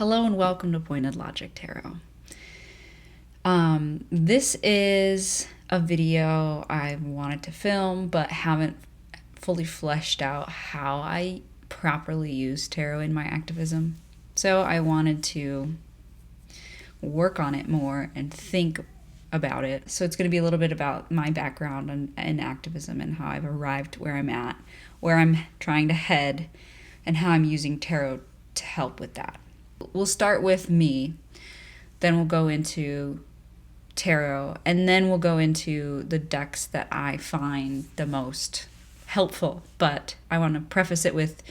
Hello and welcome to Pointed Logic Tarot. This is a video I wanted to film but haven't fully fleshed out how I properly use tarot in my activism. So I wanted to work on it more and think about it. So it's going to be a little bit about my background in activism and how I've arrived where I'm at, where I'm trying to head, and how I'm using tarot to help with that. We'll start with me, then we'll go into tarot, and then we'll go into the decks that I find the most helpful. But I want to preface it with,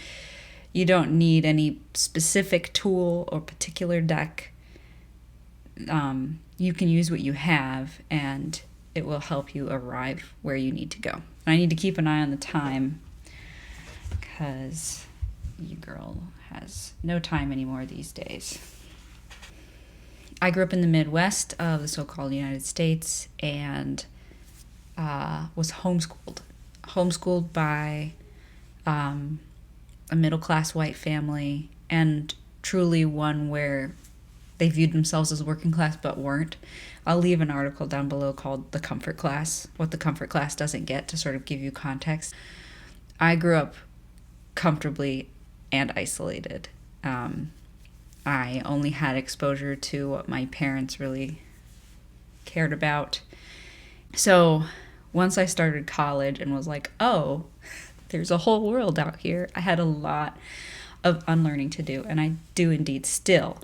you don't need any specific tool or particular deck. You can use what you have, and it will help you arrive where you need to go. And I need to keep an eye on the time, because you girl has no time anymore these days. I grew up in the Midwest of the so-called United States and was homeschooled. Homeschooled by a middle-class white family, and truly one where they viewed themselves as working class but weren't. I'll leave an article down below called The Comfort Class, what the comfort class doesn't get, to sort of give you context. I grew up comfortably and isolated. I only had exposure to what my parents really cared about. So once I started college and was like, oh, there's a whole world out here, I had a lot of unlearning to do, and I do indeed still.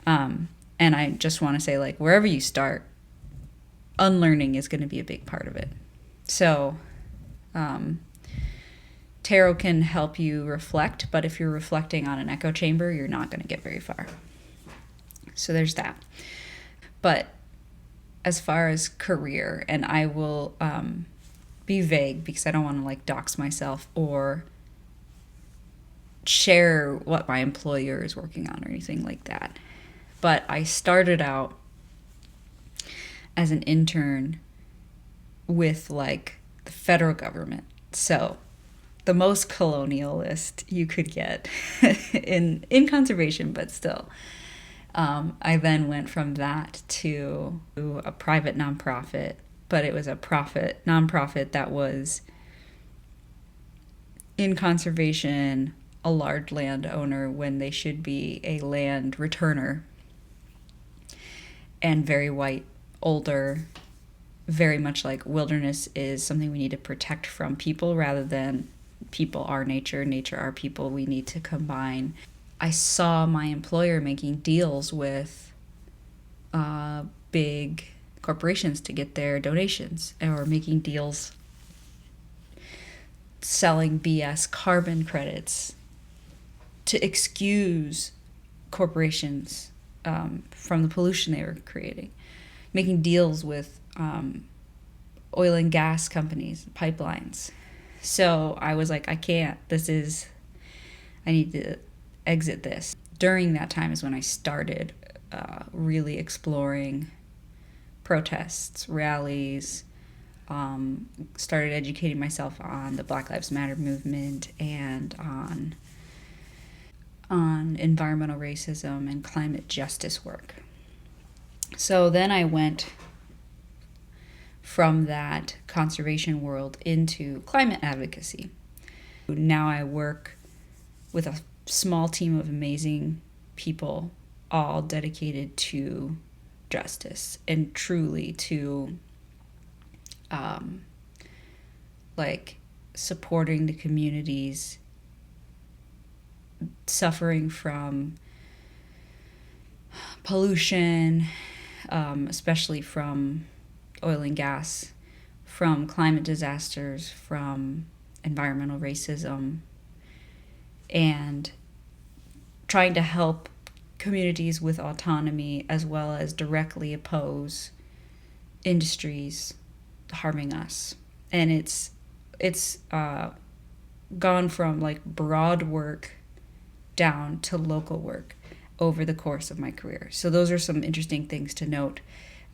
And I just want to say, like, wherever you start, unlearning is going to be a big part of it. So tarot can help you reflect, but if you're reflecting on an echo chamber, you're not going to get very far. So there's that. But as far as career, and I will be vague because I don't want to like dox myself or share what my employer is working on or anything like that. But I started out as an intern with like the federal government. So the most colonialist you could get in conservation, but still. I then went from that to a private nonprofit, but it was a nonprofit that was in conservation, a large landowner when they should be a land returner, and very white, older, very much like wilderness is something we need to protect from people rather than people are nature, nature are people. We need to combine. I saw my employer making deals with big corporations to get their donations, or making deals selling BS carbon credits to excuse corporations from the pollution they were creating, making deals with oil and gas companies, pipelines. So I was like, I need to exit this. During that time is when I started really exploring protests, rallies, started educating myself on the Black Lives Matter movement and on environmental racism and climate justice work. So then I went from that conservation world into climate advocacy. Now I work with a small team of amazing people, all dedicated to justice and truly to like supporting the communities suffering from pollution, especially from oil and gas, from climate disasters, from environmental racism, and trying to help communities with autonomy as well as directly oppose industries harming us. And it's gone from like broad work down to local work over the course of my career. So those are some interesting things to note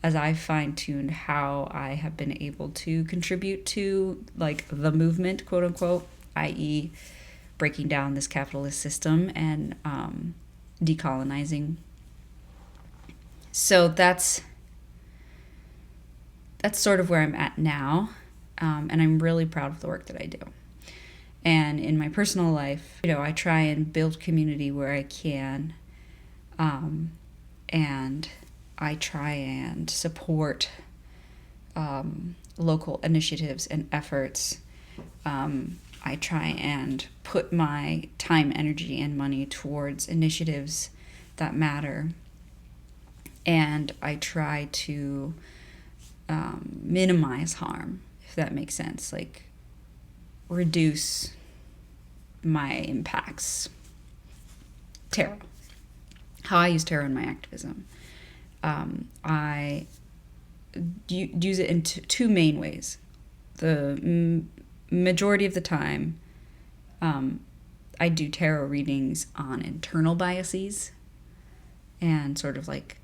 as I fine-tuned how I have been able to contribute to like the movement, quote unquote, i.e. breaking down this capitalist system and decolonizing. So that's sort of where I'm at now, and I'm really proud of the work that I do. And in my personal life, I try and build community where I can, and I try and support local initiatives and efforts. I try and put my time, energy, and money towards initiatives that matter. And I try to minimize harm, if that makes sense, like reduce my impacts. Tarot. How I use tarot in my activism. I use it in two main ways. The majority of the time, I do tarot readings on internal biases and sort of like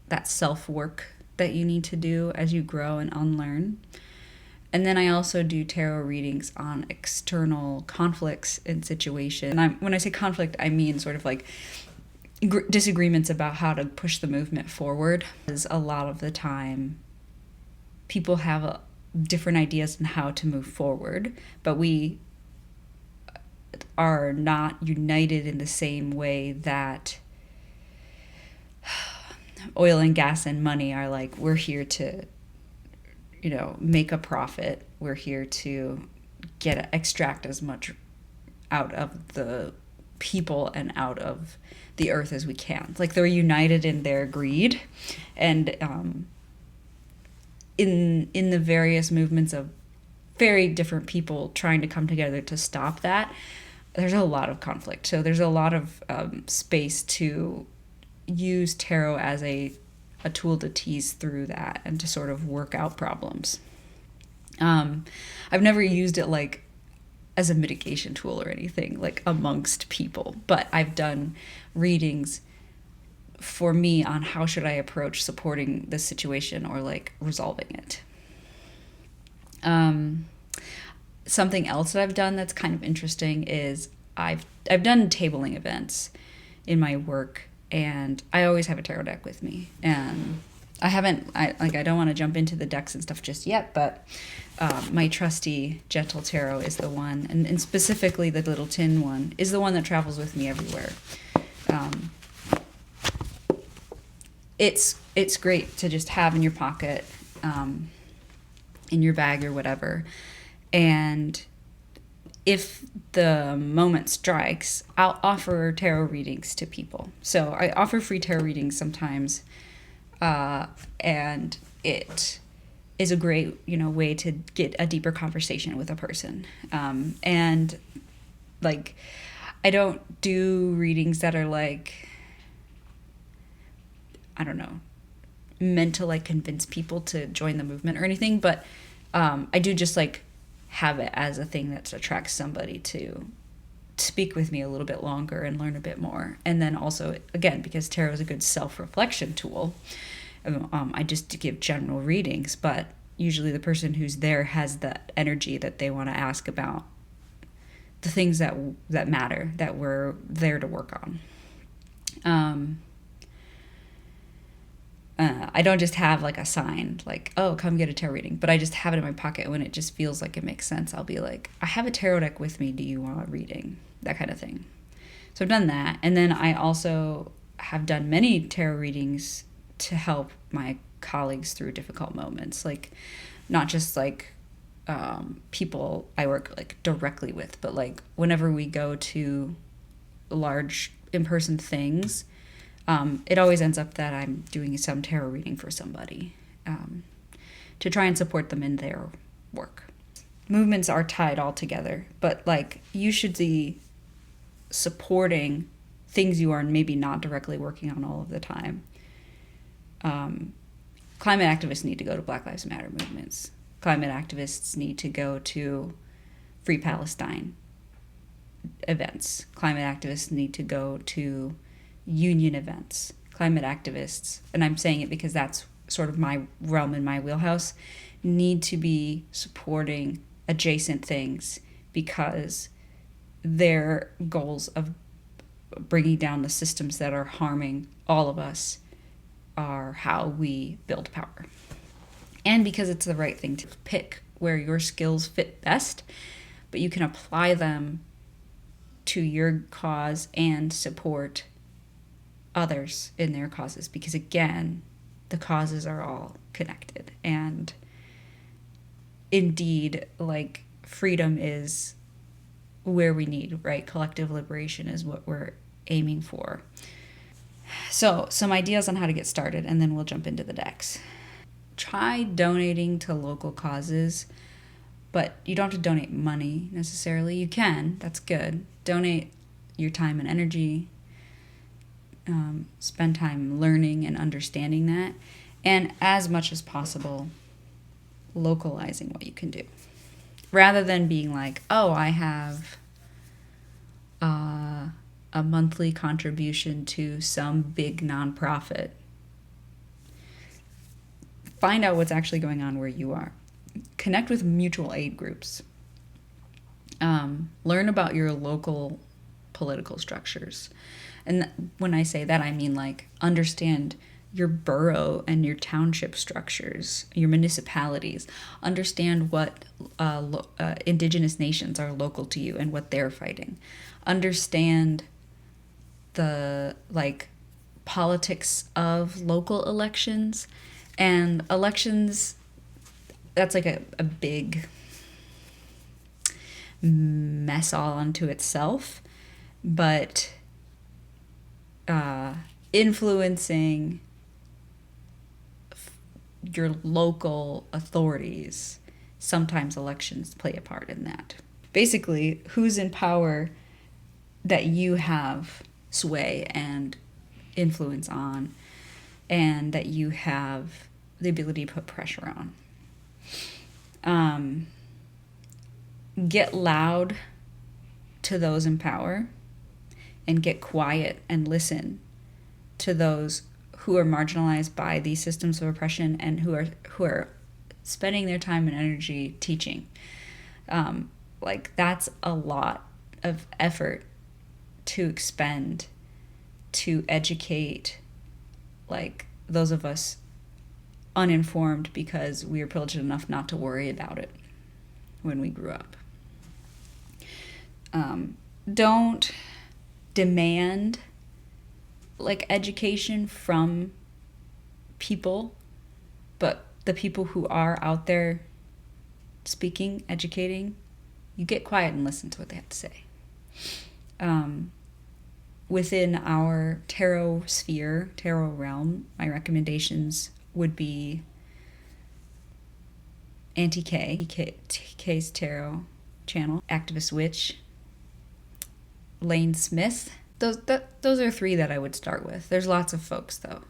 that self-work that you need to do as you grow and unlearn. And then I also do tarot readings on external conflicts and situations. And when I say conflict, I mean sort of like disagreements about how to push the movement forward. Because a lot of the time, people have different ideas on how to move forward, but we are not united in the same way that oil and gas and money are. Like, we're here to, make a profit. We're here to extract as much out of the people and out of the earth as we can. Like, they're united in their greed, and in the various movements of very different people trying to come together to stop that, there's a lot of conflict. So there's a lot of space to use tarot as a tool to tease through that and to sort of work out problems. I've never used it like as a mitigation tool or anything, like amongst people, but I've done readings for me on how should I approach supporting this situation or like resolving it. Something else that I've done that's kind of interesting is I've done tabling events in my work, and I always have a tarot deck with me. And I don't want to jump into the decks and stuff just yet, but my trusty Gentle Tarot is the one, and specifically the little tin one is the one that travels with me everywhere. It's great to just have in your pocket, in your bag or whatever. And if the moment strikes, I'll offer tarot readings to people. So I offer free tarot readings sometimes, and it is a great, way to get a deeper conversation with a person. And like, I don't do readings that are like, I don't know, meant to like convince people to join the movement or anything, but I do just like have it as a thing that attracts somebody to speak with me a little bit longer and learn a bit more. And then also, again, because tarot is a good self-reflection tool, I just give general readings, but usually the person who's there has that energy that they want to ask about the things that matter, that we're there to work on. I don't just have like a sign like, oh, come get a tarot reading, but I just have it in my pocket when it just feels like it makes sense. I'll be like, I have a tarot deck with me. Do you want a reading? That kind of thing. So I've done that. And then I also have done many tarot readings to help my colleagues through difficult moments. Like, not just like people I work like directly with, but like whenever we go to large in-person things, it always ends up that I'm doing some tarot reading for somebody to try and support them in their work. Movements are tied all together, but like, you should be supporting things you are maybe not directly working on all of the time. Climate activists need to go to Black Lives Matter movements. Climate activists need to go to Free Palestine events. Climate activists need to go to union events. Climate activists, and I'm saying it because that's sort of my realm and my wheelhouse, need to be supporting adjacent things because their goals of bringing down the systems that are harming all of us are how we build power. And because it's the right thing to pick where your skills fit best, but you can apply them to your cause and support others in their causes, because again, the causes are all connected. And indeed, like, freedom is where we need, right? Collective liberation is what we're aiming for. So, some ideas on how to get started, and then we'll jump into the decks. Try donating to local causes, but you don't have to donate money necessarily. You can, that's good. Donate your time and energy. Spend time learning and understanding that, and as much as possible, localizing what you can do. Rather than being like, oh, I have a monthly contribution to some big nonprofit. Find out what's actually going on where you are. Connect with mutual aid groups. Learn about your local political structures. And when I say that, I mean like understand your borough and your township structures, your municipalities. Understand what indigenous nations are local to you and what they're fighting. Understand the politics of local elections. And elections, that's like a big mess all unto itself. But influencing your local authorities, sometimes elections play a part in that. Basically, who's in power that you have sway and influence on, and that you have the ability to put pressure on. Get loud to those in power, and get quiet and listen to those who are marginalized by these systems of oppression and who are spending their time and energy teaching. That's a lot of effort to expend to educate those of us uninformed because we were privileged enough not to worry about it when we grew up. Don't demand education from people, but the people who are out there speaking, educating, you get quiet and listen to what they have to say. Within our tarot sphere, tarot realm, my recommendations would be Auntie K's tarot channel, Activist Witch, Lane Smith. Those are three that I would start with. There's lots of folks, though.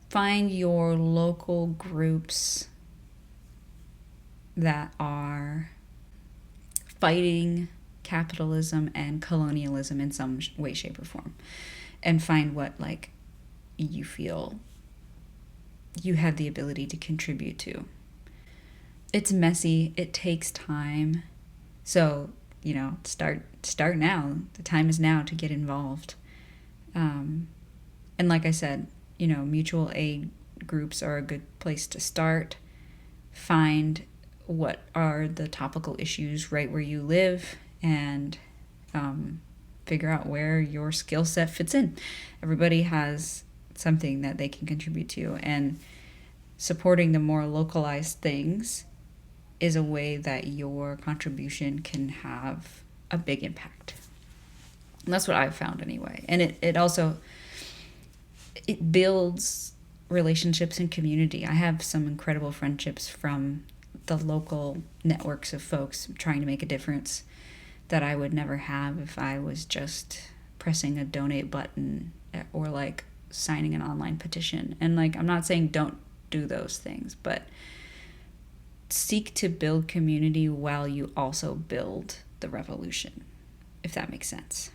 Find your local groups that are fighting capitalism and colonialism in some way, shape, or form, and find what you feel you have the ability to contribute to. It's messy. It takes time. So, start now. The time is now to get involved. And like I said, mutual aid groups are a good place to start. Find what are the topical issues right where you live, and figure out where your skill set fits in. Everybody has something that they can contribute to, and supporting the more localized things is a way that your contribution can have a big impact. And that's what I've found anyway. And it also builds relationships and community. I have some incredible friendships from the local networks of folks trying to make a difference that I would never have if I was just pressing a donate button or signing an online petition. And I'm not saying don't do those things, but seek to build community while you also build the revolution, if that makes sense.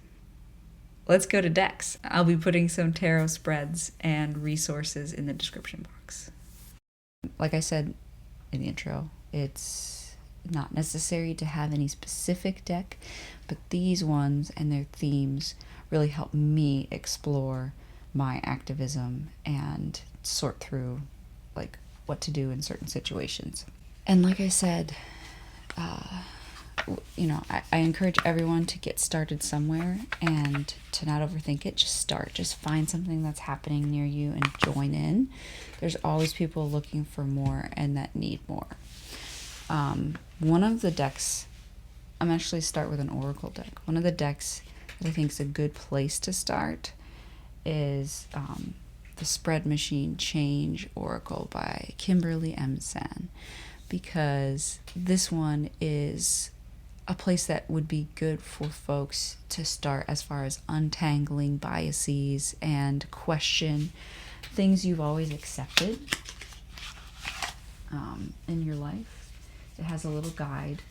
Let's go to decks. I'll be putting some tarot spreads and resources in the description box. Like I said in the intro, it's not necessary to have any specific deck, but these ones and their themes really help me explore my activism and sort through like what to do in certain situations. And like I said, I encourage everyone to get started somewhere and to not overthink it. Just start. Just find something that's happening near you and join in. There's always people looking for more and that need more. One of the decks, I'm actually start with an Oracle deck. One of the decks that I think is a good place to start is the Spread Machine Change Oracle by Kimberly M. Sen, because this one is a place that would be good for folks to start as far as untangling biases and question things you've always accepted in your life. It has a little guide.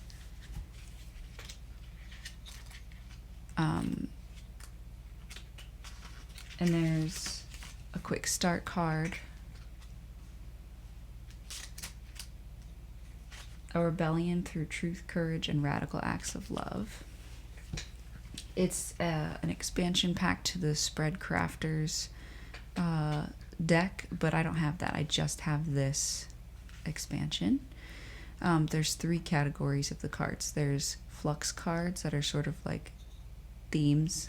And there's a quick start card. A rebellion through truth, courage, and radical acts of love. It's an expansion pack to the Spread Crafters deck, but I don't have that. I just have this expansion. There's 3 categories of the cards. There's flux cards that are sort of like themes.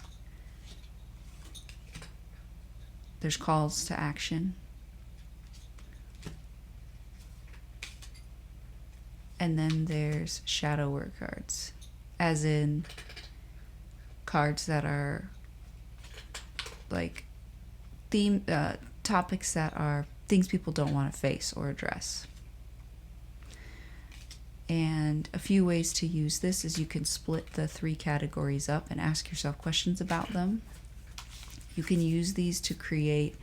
There's calls to action. And then there's shadow work cards, as in cards that are like theme topics that are things people don't want to face or address. And a few ways to use this is you can split the 3 categories up and ask yourself questions about them. You can use these to create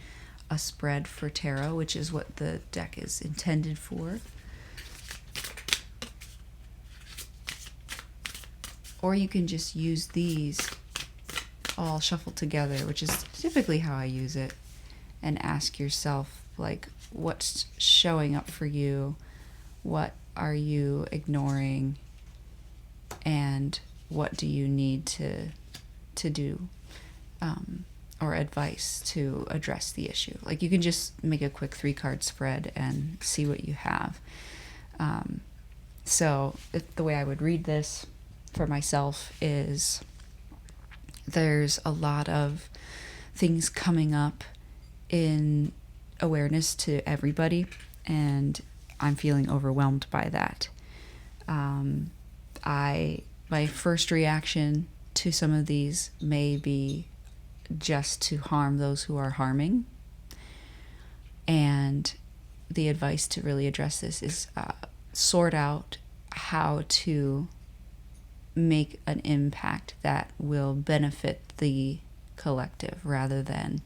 a spread for tarot, which is what the deck is intended for. Or you can just use these all shuffled together, which is typically how I use it, and ask yourself, like, what's showing up for you? What are you ignoring? And what do you need to do? Or advice to address the issue. Like, you can just make a quick 3-card spread and see what you have. So the way I would read this for myself is there's a lot of things coming up in awareness to everybody, and I'm feeling overwhelmed by that. My first reaction to some of these may be just to harm those who are harming, and the advice to really address this is sort out how to make an impact that will benefit the collective rather than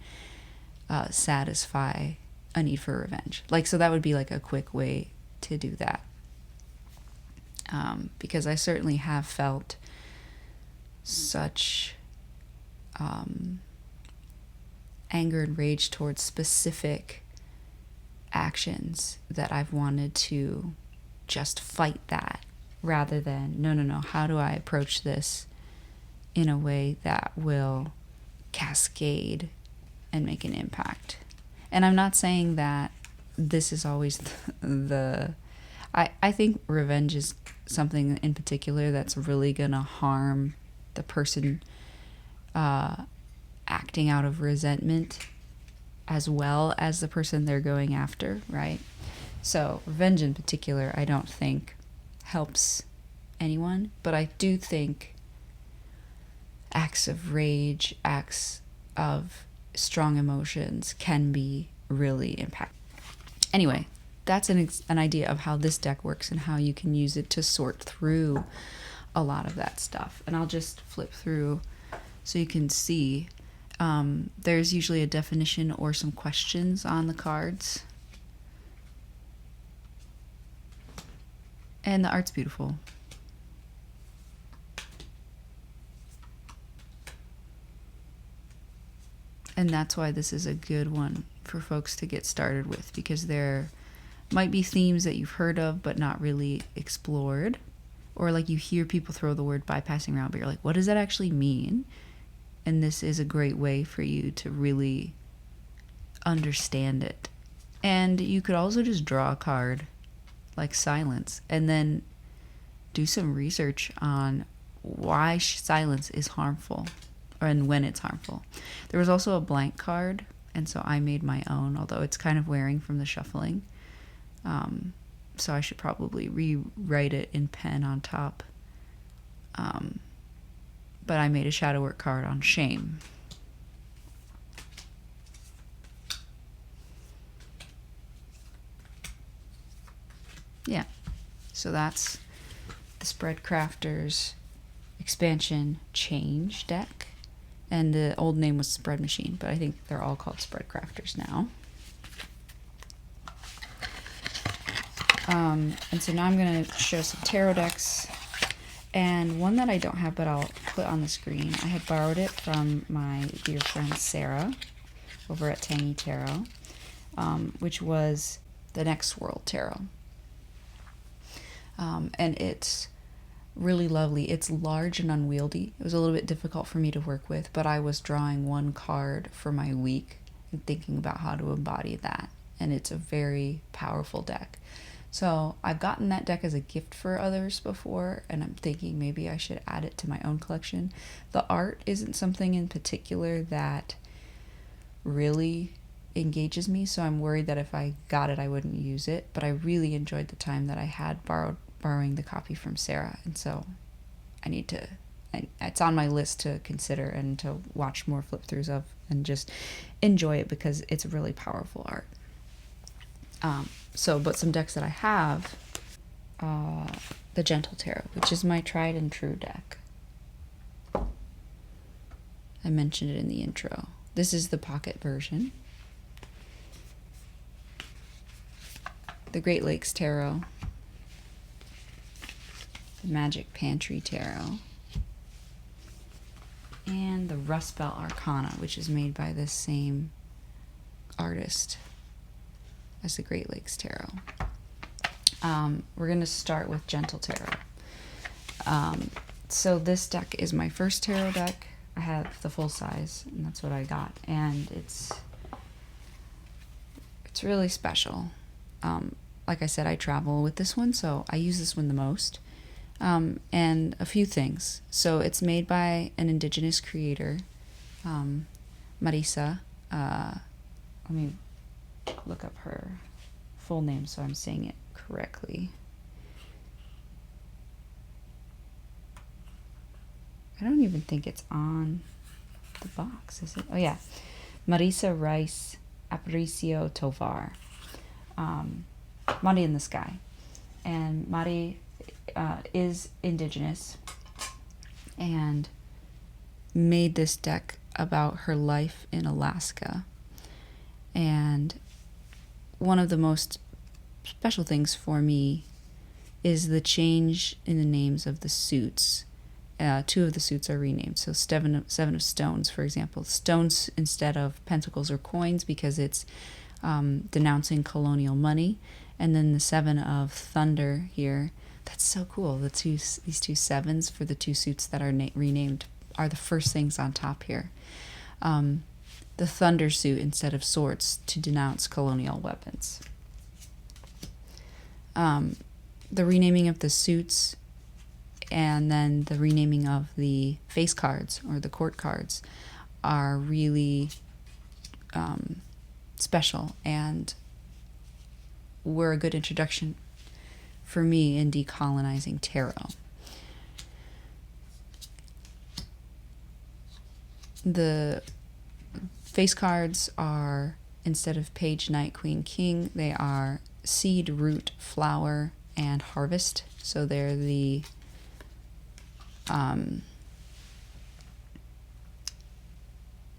satisfy a need for revenge. Like, so that would be like a quick way to do that. Because I certainly have felt such anger and rage towards specific actions that I've wanted to just fight that, rather than, no, how do I approach this in a way that will cascade and make an impact? And I'm not saying that this is always I think revenge is something in particular that's really gonna harm the person acting out of resentment as well as the person they're going after, right? So revenge in particular, I don't think helps anyone, but I do think acts of rage, acts of strong emotions can be really impactful. Anyway, that's an idea of how this deck works and how you can use it to sort through a lot of that stuff. And I'll just flip through so you can see. There's usually a definition or some questions on the cards. And the art's beautiful. And that's why this is a good one for folks to get started with, because there might be themes that you've heard of but not really explored. or like you hear people throw the word bypassing around, but you're like, what does that actually mean? And this is a great way for you to really understand it. And you could also just draw a card like silence and then do some research on why silence is harmful and when it's harmful. There was also a blank card, and so I made my own, although it's kind of wearing from the shuffling. So I should probably rewrite it in pen on top. But I made a shadow work card on shame. Yeah, so that's the Spread Crafters expansion change deck. And the old name was Spread Machine, but I think they're all called Spread Crafters now. And so now I'm going to show some tarot decks. And one that I don't have, but I'll put on the screen. I had borrowed it from my dear friend Sarah over at Tangy Tarot, which was the Next World Tarot. And it's really lovely. It's large and unwieldy. It was a little bit difficult for me to work with, but I was drawing one card for my week and thinking about how to embody that. And it's a very powerful deck. So I've gotten that deck as a gift for others before, and I'm thinking maybe I should add it to my own collection. The art isn't something in particular that really engages me, so I'm worried that if I got it, I wouldn't use it. But I really enjoyed the time that I had borrowing the copy from Sarah, and so I need to, it's on my list to consider and to watch more flip throughs of and just enjoy it because it's really powerful art. But some decks that I have, the Gentle Tarot, which is my tried and true deck. I mentioned it in the intro. This is the pocket version. The Great Lakes Tarot. The Magic Pantry Tarot. And the Rust Belt Arcana, which is made by the same artist as the Great Lakes Tarot. We're going to start with Gentle Tarot. So this deck is my first tarot deck. I have the full size, and that's what I got. And it's really special. Like I said, I travel with this one, so I use this one the most. And a few things. So it's made by an indigenous creator, Marisa. Let me look up her full name so I'm saying it correctly. I don't even think it's on the box, is it? Oh yeah, Marisa Rice Aparicio Tovar. Mari in the Sky. And Mari is indigenous and made this deck about her life in Alaska. And one of the most special things for me is the change in the names of the suits. Two of the suits are renamed. So Seven of Stones, for example. Stones instead of pentacles or coins because it's denouncing colonial money. And then the Seven of Thunder here. That's so cool. These two sevens for the two suits that are renamed are the first things on top here. The Thunder suit instead of swords to denounce colonial weapons. The renaming of the suits and then the renaming of the face cards or the court cards are really special and were a good introduction for me in decolonizing tarot. The face cards are, instead of page, knight, queen, king, they are seed, root, flower, and harvest. So they're the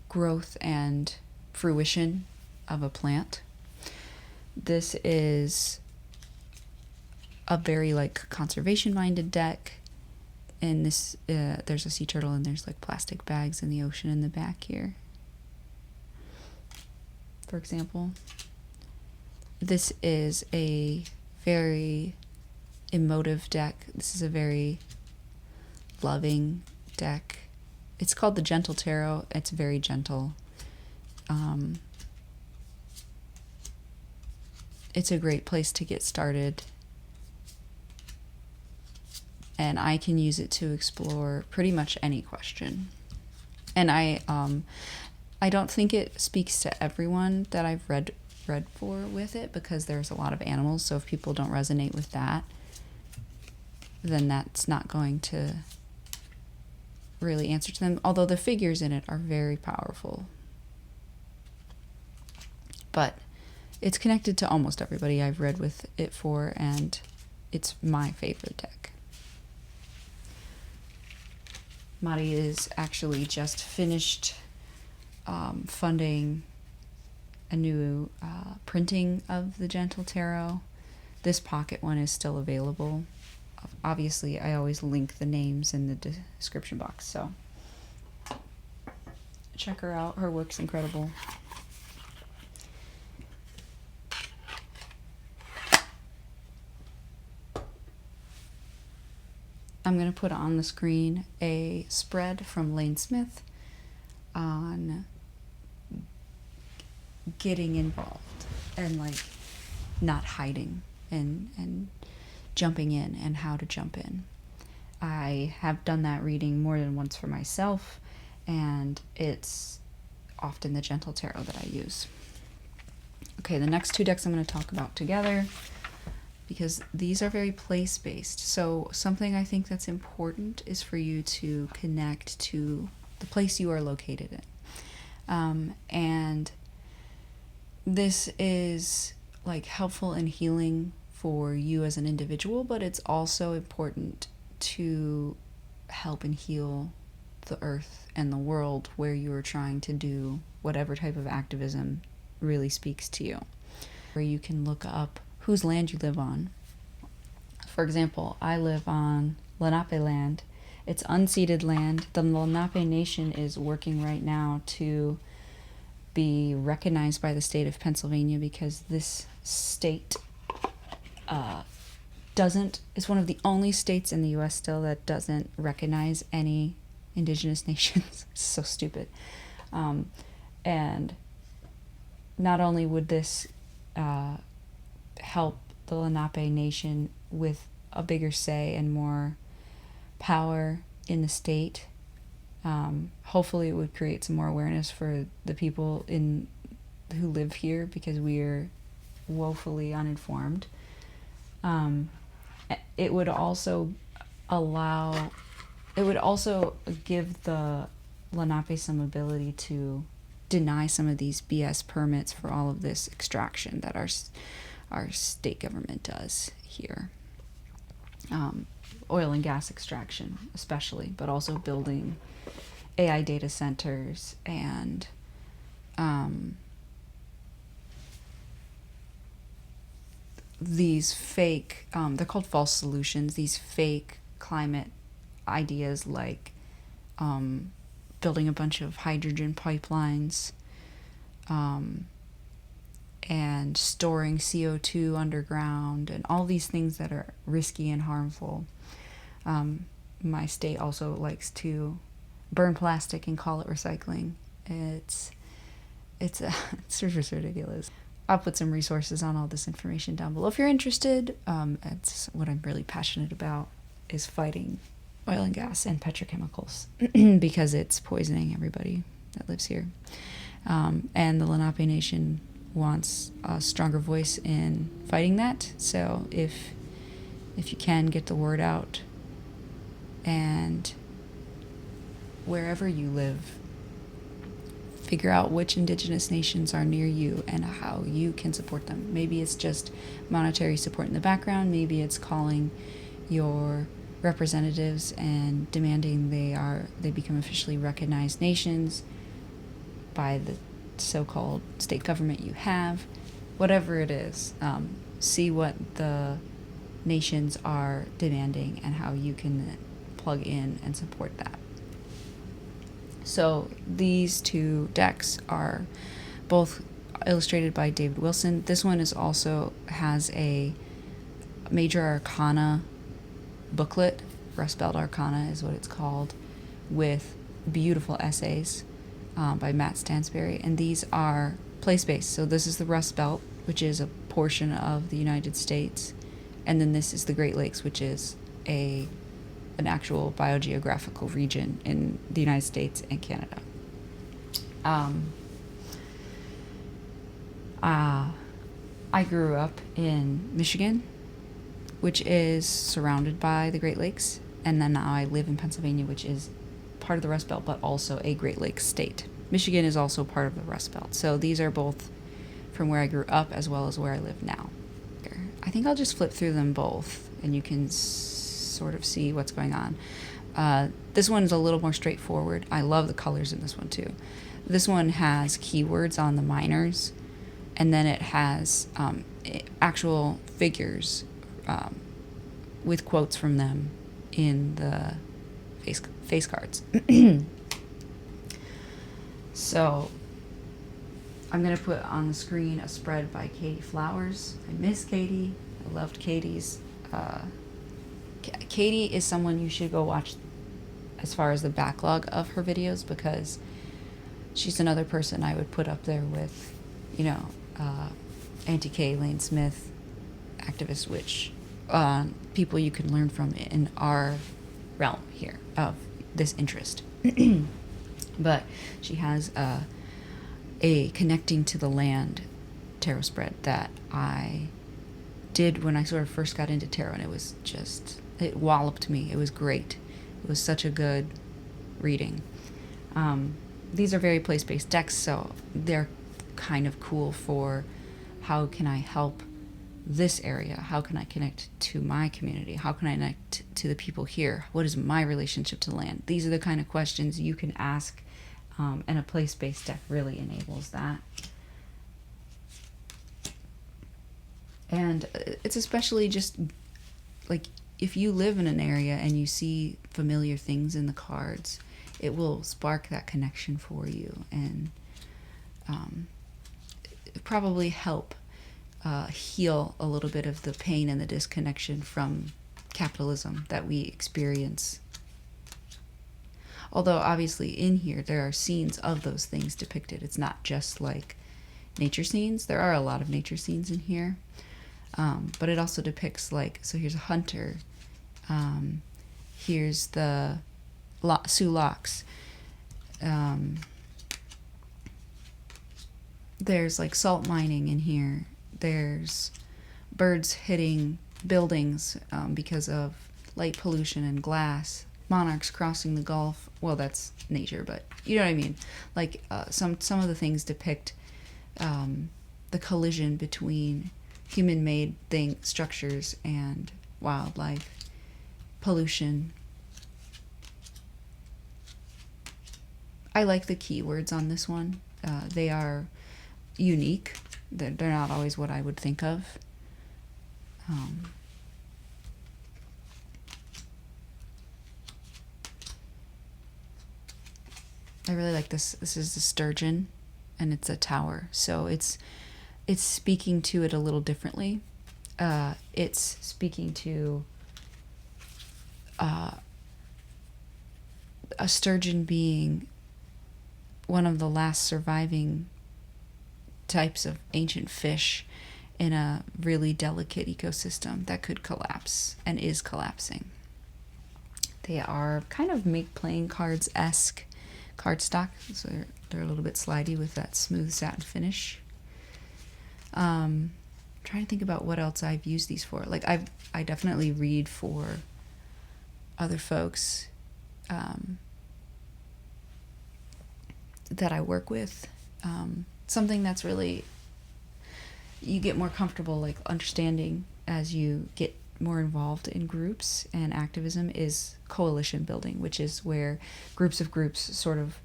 growth and fruition of a plant. This is a very conservation-minded deck. And this there's a sea turtle and there's plastic bags in the ocean in the back here, for example. This is a very emotive deck. This is a very loving deck. It's called the Gentle Tarot. It's very gentle. It's a great place to get started. And I can use it to explore pretty much any question. And I don't think it speaks to everyone that I've read for with it, because there's a lot of animals. So if people don't resonate with that, then that's not going to really answer to them. Although the figures in it are very powerful. But it's connected to almost everybody I've read with it for, and it's my favorite deck. Mari is actually just finished funding a new printing of the Gentle Tarot. This pocket one is still available. Obviously, I always link the names in the description box, so check her out. Her work's incredible. I'm going to put on the screen a spread from Lane Smith on getting involved and like not hiding and jumping in and how to jump in. I have done that reading more than once for myself, and it's often the Gentle Tarot that I use. Okay, the next two decks I'm going to talk about together, because these are very place-based. So something I think that's important is for you to connect to the place you are located in. And this is like helpful and healing for you as an individual, but it's also important to help and heal the earth and the world where you are trying to do whatever type of activism really speaks to you. Where you can look up whose land you live on. For example, I live on Lenape land. It's unceded land. The Lenape Nation is working right now to be recognized by the state of Pennsylvania, because this state is one of the only states in the U.S. still that doesn't recognize any indigenous nations. It's so stupid. And not only would this help the Lenape Nation with a bigger say and more power in the state, hopefully it would create some more awareness for the people who live here, because we are woefully uninformed. It would also give the Lenape some ability to deny some of these BS permits for all of this extraction that our state government does here. Oil and gas extraction especially, but also building AI data centers and these fake, they're called false solutions, these fake climate ideas like building a bunch of hydrogen pipelines, and storing CO2 underground, and all these things that are risky and harmful. My state also likes to burn plastic and call it recycling. It's just ridiculous. I'll put some resources on all this information down below if you're interested. It's what I'm really passionate about, is fighting oil and gas and petrochemicals because it's poisoning everybody that lives here. And the Lenape Nation wants a stronger voice in fighting that. So if you can, get the word out, and wherever you live, figure out which indigenous nations are near you and how you can support them. Maybe it's just monetary support in the background. Maybe it's calling your representatives and demanding they become officially recognized nations by the so-called state government you have. Whatever it is, see what the nations are demanding and how you can plug in and support that. So these two decks are both illustrated by David Wilson. This one has a Major Arcana booklet. Rust Belt Arcana is what it's called, with beautiful essays by Matt Stansberry. And these are place-based. So this is the Rust Belt, which is a portion of the United States. And then this is the Great Lakes, which is an actual biogeographical region in the United States and Canada. I grew up in Michigan, which is surrounded by the Great Lakes, and then now I live in Pennsylvania, which is part of the Rust Belt, but also a Great Lakes state. Michigan is also part of the Rust Belt. So these are both from where I grew up as well as where I live now. I think I'll just flip through them both, and you can sort of see what's going on. This one's a little more straightforward. I love the colors in this one too. This one has keywords on the miners, and then it has actual figures with quotes from them in the face cards. So I'm going to put on the screen a spread by Katie Flowers. I miss Katie. I loved Katie's. Katie is someone you should go watch as far as the backlog of her videos, because she's another person I would put up there with, Auntie Kay, Lane Smith, Activist Witch, people you can learn from in our realm here of this interest. But she has a Connecting to the Land tarot spread that I did when I sort of first got into tarot, and it walloped me. It was great. It was such a good reading. These are very place-based decks, so they're kind of cool for how can I help this area? How can I connect to my community? How can I connect to the people here? What is my relationship to the land? These are the kind of questions you can ask, and a place-based deck really enables that. And it's especially just like if you live in an area and you see familiar things in the cards, it will spark that connection for you, and probably help heal a little bit of the pain and the disconnection from capitalism that we experience. Although obviously in here there are scenes of those things depicted. It's not just like nature scenes. There are a lot of nature scenes in here. But it also depicts, like, so here's a hunter. Here's the Sioux Locks. There's like salt mining in here. There's birds hitting buildings because of light pollution and glass. Monarchs crossing the Gulf. Well, that's nature, but you know what I mean. Like some of the things depict the collision between human-made structures and wildlife, pollution. I like the keywords on this one. They are unique. They're not always what I would think of. I really like this. This is the sturgeon, and it's a tower. So it's speaking to it a little differently. It's speaking to a sturgeon being one of the last surviving types of ancient fish in a really delicate ecosystem that could collapse and is collapsing. They are kind of playing cards-esque cardstock, so they're a little bit slidey with that smooth satin finish. Trying to think about what else I've used these for. Like I definitely read for other folks that I work with. Something that's really, you get more comfortable like understanding as you get more involved in groups and activism is coalition building, which is where groups of groups sort of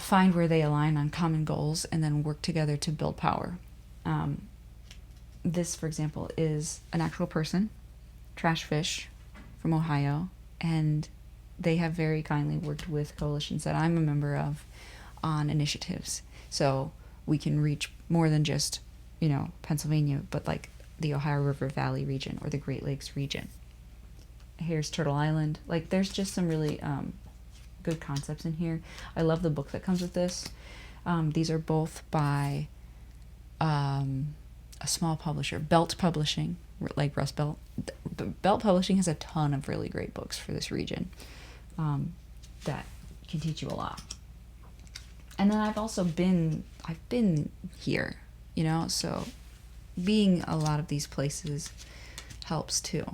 find where they align on common goals and then work together to build power. This, for example, is an actual person, Trash Fish from Ohio, and they have very kindly worked with coalitions that I'm a member of on initiatives. So we can reach more than just, Pennsylvania, but like the Ohio River Valley region or the Great Lakes region. Here's Turtle Island. Like, there's just some really good concepts in here. I love the book that comes with this. These are both by a small publisher, Belt Publishing, like Rust Belt. Belt Publishing has a ton of really great books for this region that can teach you a lot. And then I've been here, you know, so being a lot of these places helps too.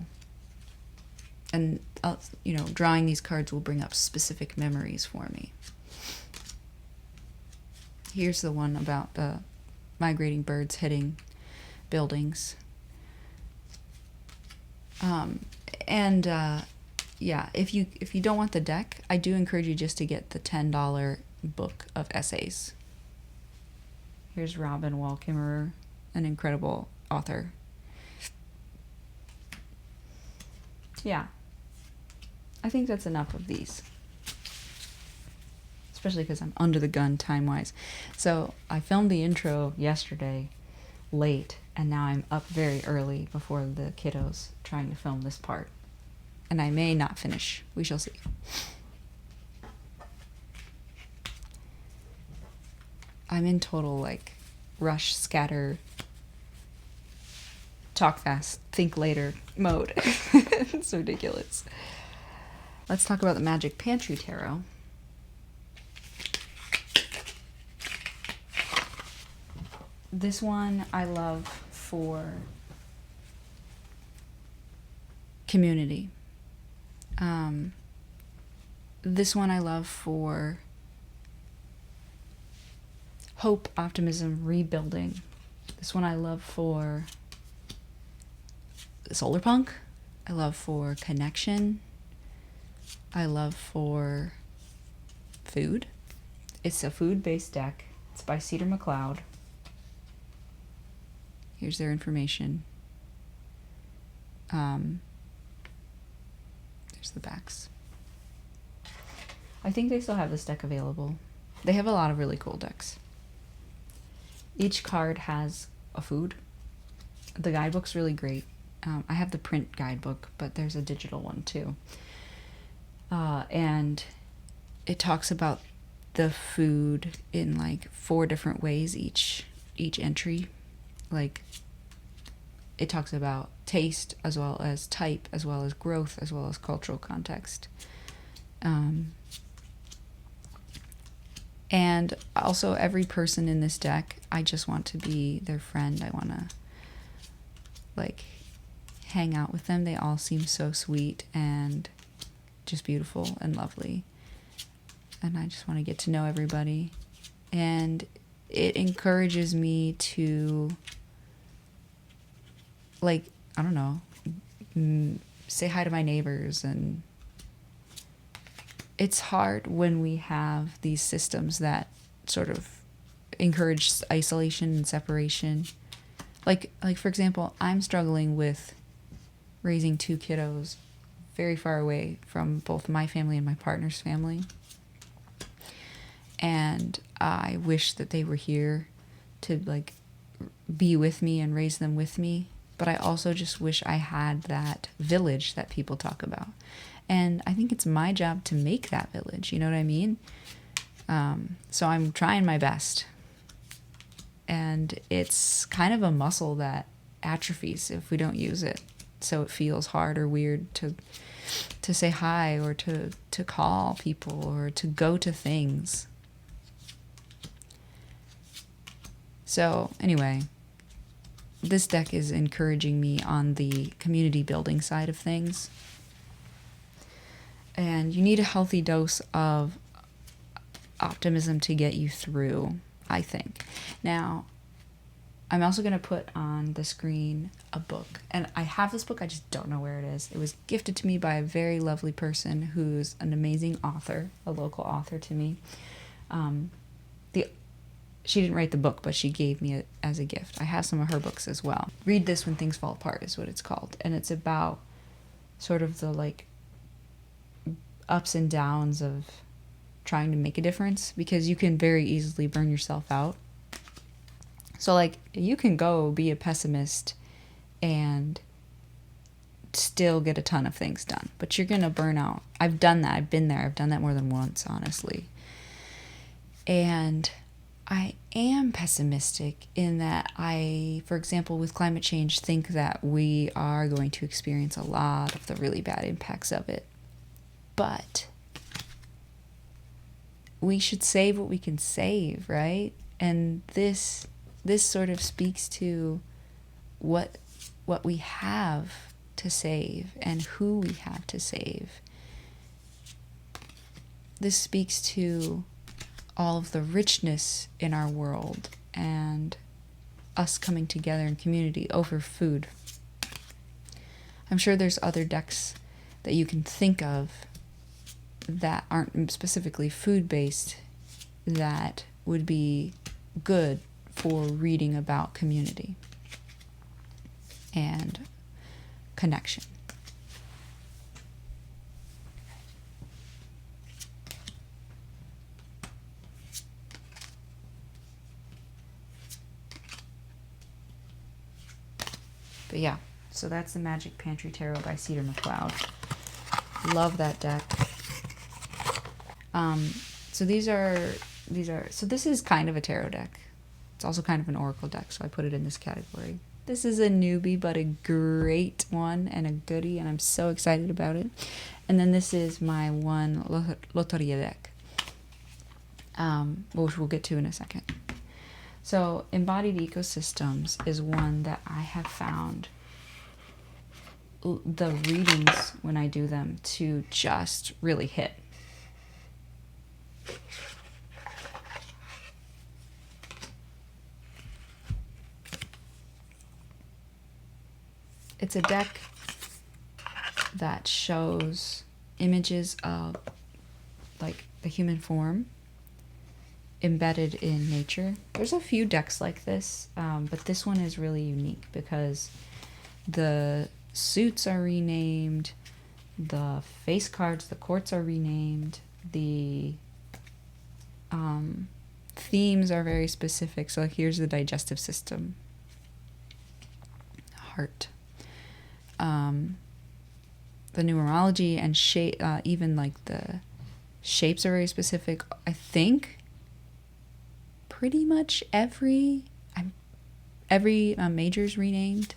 And, you know, drawing these cards will bring up specific memories for me. Here's the one about the migrating birds hitting buildings. Yeah, if you don't want the deck, I do encourage you just to get the $10 book of essays. Here's Robin Wall Kimmerer, an incredible author. Yeah, I think that's enough of these, especially because I'm under the gun time-wise. So I filmed the intro yesterday late, and now I'm up very early before the kiddos trying to film this part. And I may not finish. We shall see. I'm in total, like, rush, scatter, talk fast, think later mode. It's ridiculous. Let's talk about the Magic Pantry Tarot. This one I love for community. This one I love for hope, optimism, rebuilding. This one I love for solar punk. I love for connection. I love for food. It's a food-based deck. It's by Cedar McLeod. Here's their information. There's the backs. I think they still have this deck available. They have a lot of really cool decks. Each card has a food. The guidebook's really great. I have the print guidebook, but there's a digital one too. And it talks about the food in like 4 different ways each entry. Like, it talks about taste as well as type, as well as growth, as well as cultural context. And also every person in this deck, I just want to be their friend. I want to, like, hang out with them. They all seem so sweet and just beautiful and lovely. And I just want to get to know everybody. And it encourages me to, like, I don't know, say hi to my neighbors. And it's hard when we have these systems that sort of encourage isolation and separation. Like for example, I'm struggling with raising 2 kiddos very far away from both my family and my partner's family. And I wish that they were here to, like, be with me and raise them with me. But I also just wish I had that village that people talk about. And I think it's my job to make that village, you know what I mean? So I'm trying my best. And it's kind of a muscle that atrophies if we don't use it. So it feels hard or weird to say hi or to call people or to go to things. So anyway, this deck is encouraging me on the community building side of things. And you need a healthy dose of optimism to get you through, I think. Now, I'm also going to put on the screen a book. And I have this book, I just don't know where it is. It was gifted to me by a very lovely person who's an amazing author, a local author to me. She didn't write the book, but she gave me it as a gift. I have some of her books as well. Read This When Things Fall Apart is what it's called. And it's about sort of the, like, ups and downs of trying to make a difference, because you can very easily burn yourself out. So, like, you can go be a pessimist and still get a ton of things done. But you're going to burn out. I've done that. I've been there. I've done that more than once, honestly. And I am pessimistic in that I, for example, with climate change, think that we are going to experience a lot of the really bad impacts of it. But we should save what we can save, right? And this sort of speaks to what we have to save and who we have to save. This speaks to all of the richness in our world and us coming together in community over food. I'm sure there's other decks that you can think of that aren't specifically food-based that would be good for reading about community and connection. But yeah, so that's the Magic Pantry Tarot by Cedar McLeod. Love that deck. So this is kind of a tarot deck. It's also kind of an oracle deck, so I put it in this category. This is a newbie, but a great one and a goodie, and I'm so excited about it. And then this is my one Loteria deck, which we'll get to in a second. So Embodied Ecosystems is one that I have found the readings when I do them to just really hit. It's a deck that shows images of like the human form embedded in nature. There's a few decks like this, but this one is really unique because the suits are renamed, the face cards, the courts are renamed, the themes are very specific. So like here's the digestive system, heart, the numerology and shape, even like the shapes are very specific. I think pretty much every major's renamed.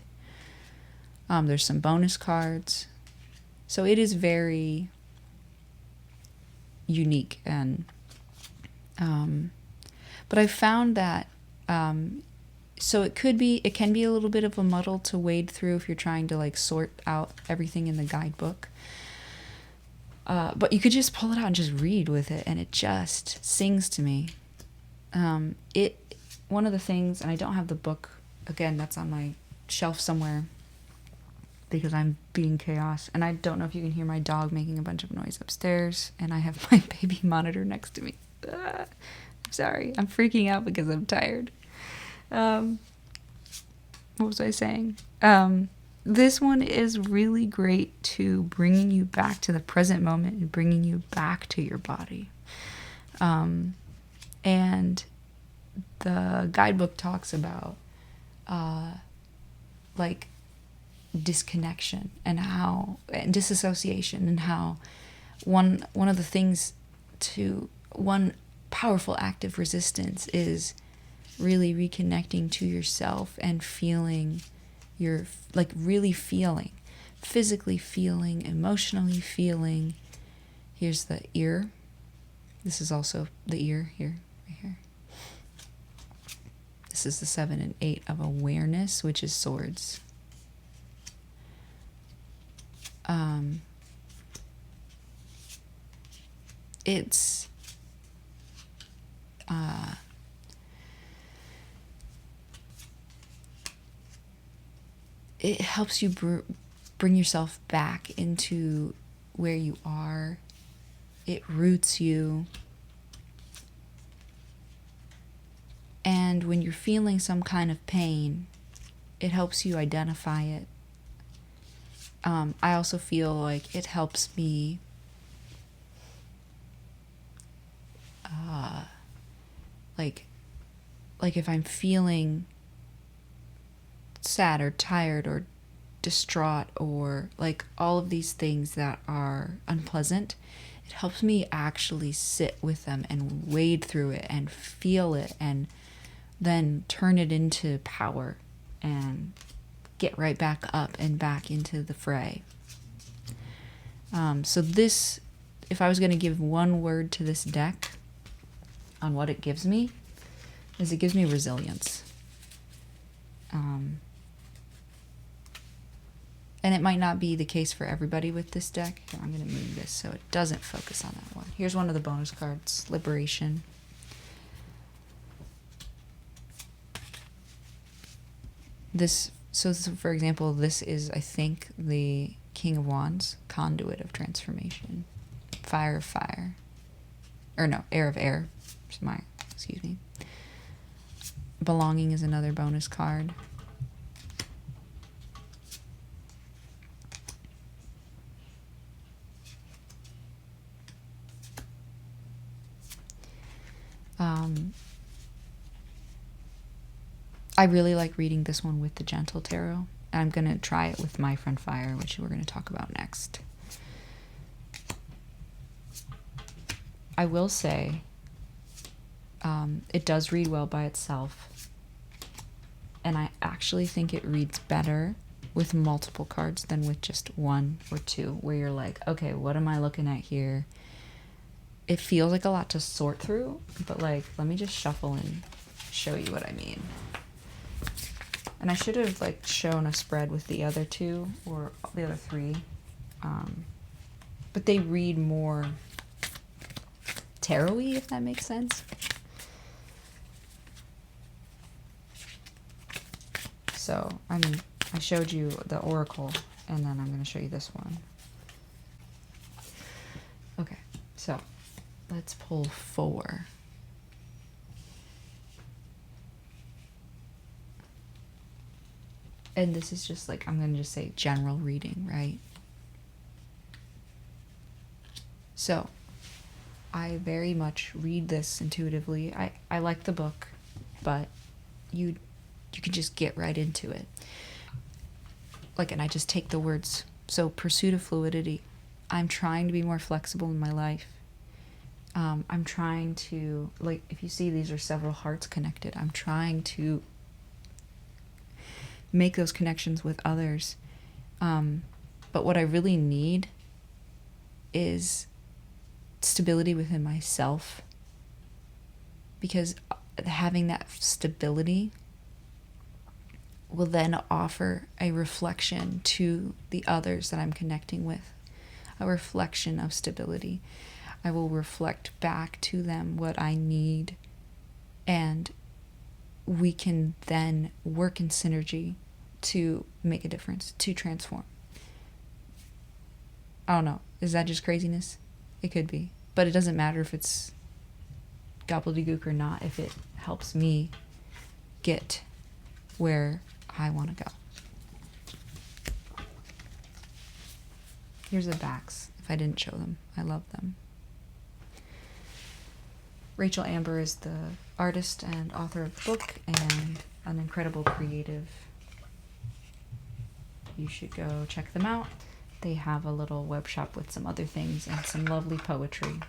There's some bonus cards, so it is very unique. And but I found that so it can be a little bit of a muddle to wade through if you're trying to like sort out everything in the guidebook. But you could just pull it out and just read with it, and it just sings to me. One of the things, and I don't have the book, again, that's on my shelf somewhere because I'm being chaos, and I don't know if you can hear my dog making a bunch of noise upstairs, and I have my baby monitor next to me. I'm sorry, I'm freaking out because I'm tired. What was I saying? This one is really great to bringing you back to the present moment and bringing you back to your body. And the guidebook talks about like disconnection and disassociation, and how one of the things to one powerful act of resistance is really reconnecting to yourself and feeling really feeling, physically feeling, emotionally feeling. Here's the ear. This is also the ear here, right here. This is the 7 and 8 of awareness, which is swords. It helps you bring yourself back into where you are. It roots you. And when you're feeling some kind of pain, it helps you identify it. I also feel like it helps me like if I'm feeling sad or tired or distraught or like all of these things that are unpleasant, it helps me actually sit with them and wade through it and feel it and then turn it into power and get right back up and back into the fray. So this, if I was going to give one word to this deck on what it gives me, is it gives me resilience. And it might not be the case for everybody with this deck. Here, I'm going to move this so it doesn't focus on that one. Here's one of the bonus cards, Liberation. So for example, this is, I think, the King of Wands, Conduit of Transformation. Fire of Fire. Or no, Air of Air. Excuse me. Belonging is another bonus card. I really like reading this one with the Gentle Tarot. I'm going to try it with My Friend Fire, which we're going to talk about next. I will say, it does read well by itself. And I actually think it reads better with multiple cards than with just one or two, where you're like, okay, what am I looking at here? It feels like a lot to sort through, but like, let me just shuffle and show you what I mean. And I should have like shown a spread with the other two or the other three, but they read more tarot-y, if that makes sense. So I showed you the Oracle, and then I'm going to show you this one. Okay, so let's pull 4. And this is just like, I'm going to just say general reading, right? So, I very much read this intuitively. I like the book, but you can just get right into it. Like, and I just take the words. So, pursuit of fluidity. I'm trying to be more flexible in my life. I'm trying to, like, if you see, these are several hearts connected. I'm trying to make those connections with others. But what I really need is stability within myself, because having that stability will then offer a reflection to the others that I'm connecting with, a reflection of stability. I will reflect back to them what I need, and we can then work in synergy to make a difference, to transform. I don't know. Is that just craziness? It could be. But it doesn't matter if it's gobbledygook or not, if it helps me get where I want to go. Here's the backs, if I didn't show them. I love them. Rachel Amber is the artist and author of the book, and an incredible creative. You should go check them out. They have a little web shop with some other things and some lovely poetry.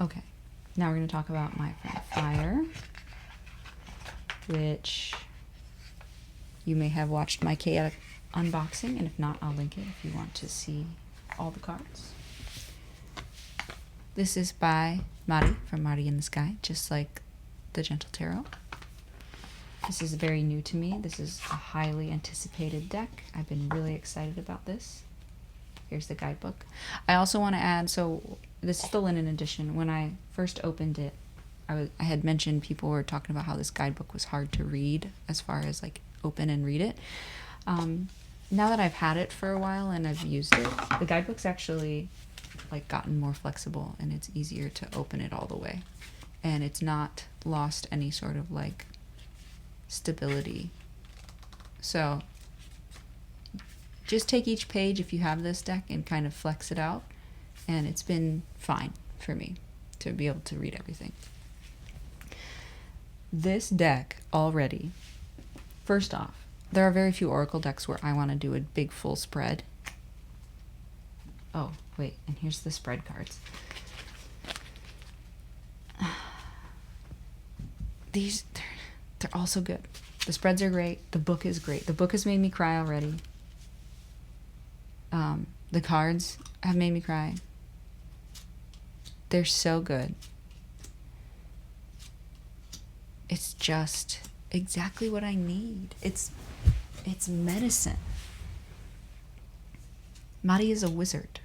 Okay, now we're going to talk about My Friend Fire, which you may have watched my chaotic unboxing, and if not, I'll link it if you want to see all the cards. This is by Mari from Mari in the Sky, just like the Gentle Tarot. This is very new to me. This is a highly anticipated deck. I've been really excited about this. Here's the guidebook. I also want to add, so this is the linen edition. When I first opened it, I had mentioned people were talking about how this guidebook was hard to read as far as like open and read it. Now that I've had it for a while and I've used it, the guidebook's actually like gotten more flexible, and it's easier to open it all the way. And it's not lost any sort of like stability. So just take each page if you have this deck and kind of flex it out, and it's been fine for me to be able to read everything. This deck already, first off, there are very few Oracle decks where I want to do a big full spread. Oh, wait, and here's the spread cards. These, they're also good. The spreads are great. The book is great. The book has made me cry already. The cards have made me cry. They're so good. It's just exactly what I need. It's medicine. Mari is a wizard.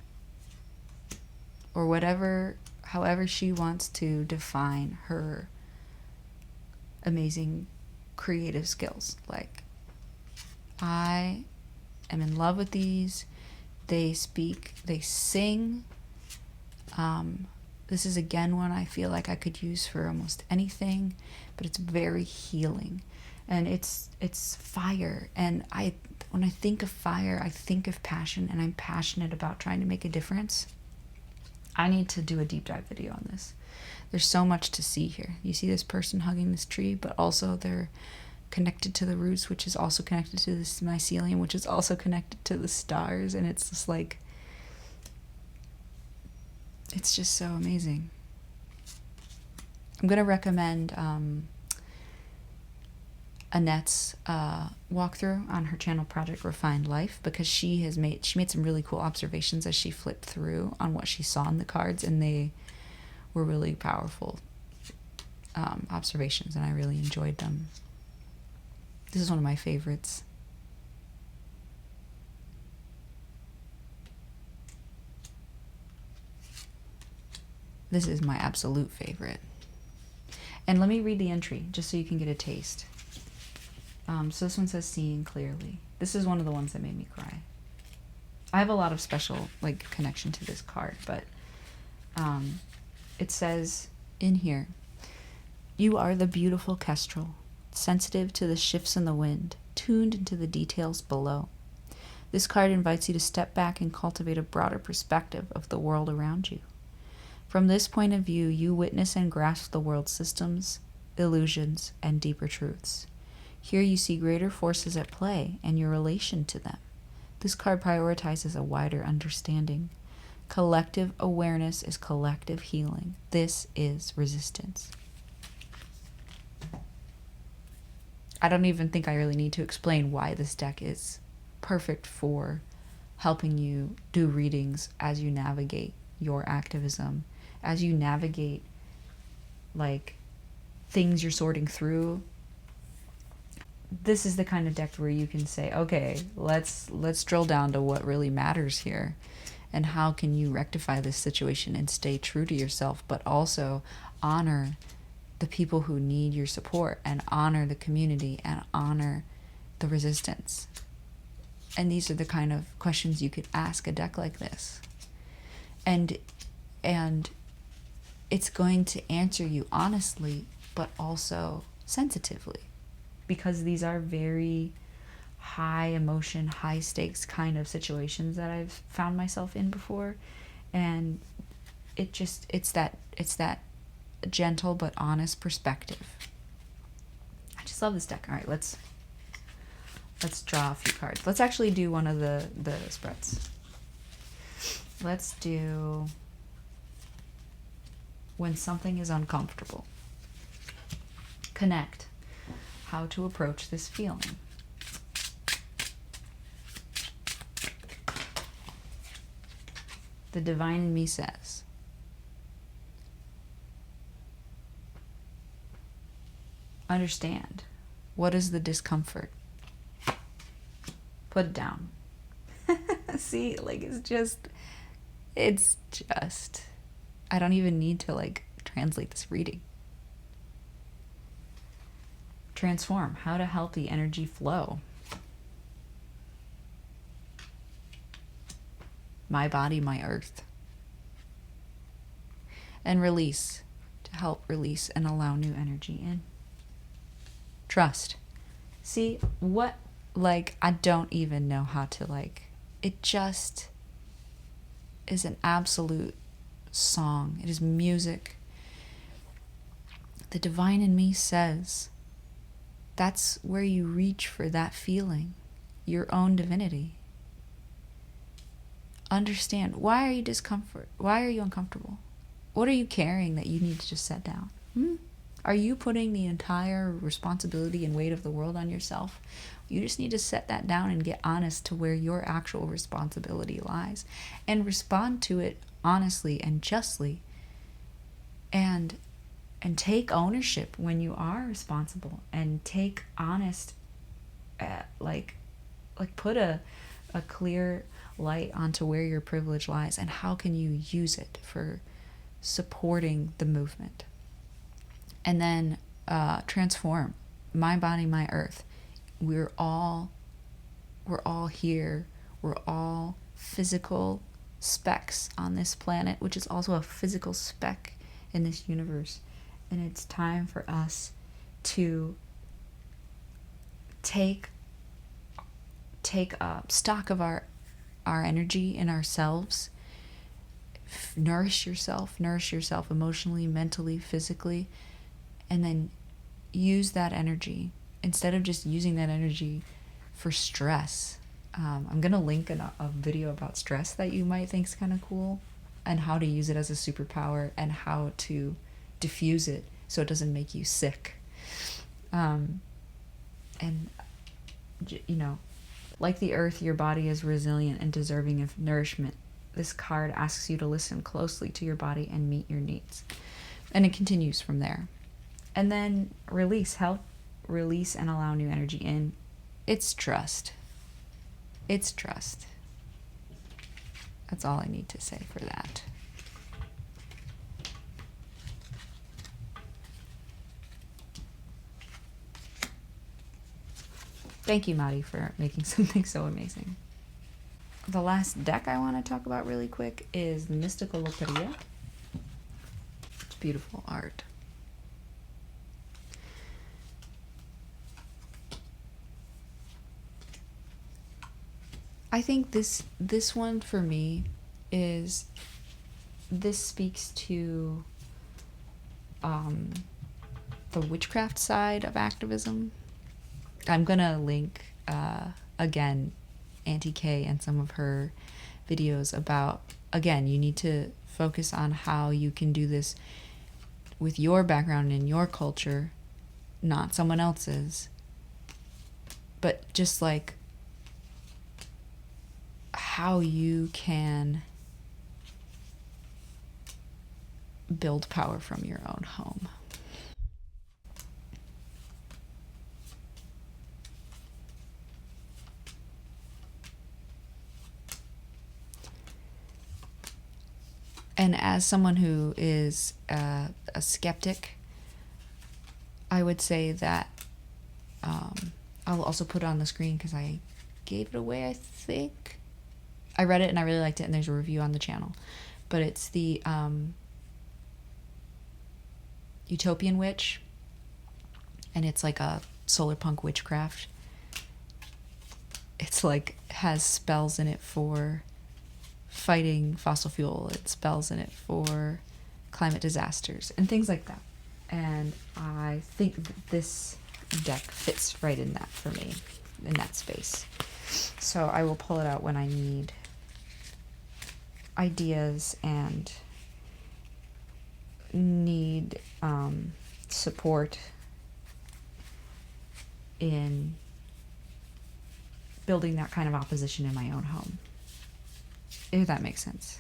Or whatever, however she wants to define her amazing creative skills. Like, I am in love with these. They speak, they sing. This is again one I feel like I could use for almost anything, but it's very healing. And it's fire. And when I think of fire, I think of passion, and I'm passionate about trying to make a difference. I need to do a deep dive video on this. There's so much to see here. You see this person hugging this tree, but also they're connected to the roots, which is also connected to this mycelium, which is also connected to the stars. And it's just like, it's just so amazing. I'm going to recommend Annette's walkthrough on her channel, Project Refined Life, because she made some really cool observations as she flipped through on what she saw in the cards, and they were really powerful observations, and I really enjoyed them. This is one of my favorites. This is my absolute favorite. And let me read the entry, just so you can get a taste. So this one says, seeing clearly. This is one of the ones that made me cry. I have a lot of special connection to this card, but it says in here, you are the beautiful kestrel, sensitive to the shifts in the wind, tuned into the details below. This card invites you to step back and cultivate a broader perspective of the world around you. From this point of view, you witness and grasp the world's systems, illusions, and deeper truths. Here you see greater forces at play and your relation to them. This card prioritizes a wider understanding. Collective awareness is collective healing. This is resistance. I don't even think I really need to explain why this deck is perfect for helping you do readings as you navigate your activism, as you navigate things you're sorting through. This is the kind of deck where you can say, okay, let's drill down to what really matters here, and how can you rectify this situation and stay true to yourself, but also honor the people who need your support, and honor the community, and honor the resistance. And these are the kind of questions you could ask a deck like this. And it's going to answer you honestly, but also sensitively, because these are very high emotion, high stakes kind of situations that I've found myself in before. And it's that gentle but honest perspective. I just love this deck. All right, let's draw a few cards. Let's actually do one of the spreads. Let's do when something is uncomfortable. Connect. How to approach this feeling. The divine in me says, understand. What is the discomfort? Put it down. See, it's just, I don't even need to translate this reading. Transform. How to help the energy flow. My body, my earth. And release. To help release and allow new energy in. Trust. See, what, I don't even know how to, it just is an absolute song. It is music. The divine in me says that's where you reach for that feeling, your own divinity. Understand, why are you discomfort? Why are you uncomfortable? What are you carrying that you need to just set down? Are you putting the entire responsibility and weight of the world on yourself? You just need to set that down and get honest to where your actual responsibility lies, and respond to it honestly and justly, and take ownership when you are responsible, and take honest, like put a clear light onto where your privilege lies and how can you use it for supporting the movement. And then transform. My body, my earth. We're all here. We're all physical specks on this planet, which is also a physical speck in this universe. And it's time for us to take stock of our energy in ourselves. Nourish yourself emotionally, mentally, physically, and then use that energy instead of just using that energy for stress. I'm going to link a video about stress that you might think is kind of cool, and how to use it as a superpower and how to diffuse it so it doesn't make you sick. And, you know, like the earth, your body is resilient and deserving of nourishment. This card asks you to listen closely to your body and meet your needs. And it continues from there. And then release, help release and allow new energy in. It's trust. It's trust. That's all I need to say for that. Thank you, Madi, for making something so amazing. The last deck I want to talk about really quick is the Mystical Loteria. It's beautiful art. I think this one for me is, this speaks to the witchcraft side of activism. I'm gonna link again Auntie K and some of her videos about, again, you need to focus on how you can do this with your background and your culture, not someone else's, but just like how you can build power from your own home. And as someone who is a skeptic, I would say that I'll also put it on the screen because I gave it away, I think. I read it and I really liked it, and there's a review on the channel. But it's the Utopian Witch, and it's like a solar punk witchcraft. It's like, has spells in it for fighting fossil fuel, it spells in it for climate disasters and things like that. And I think that this deck fits right in that for me, in that space. So I will pull it out when I need ideas and need support in building that kind of opposition in my own home, if that makes sense.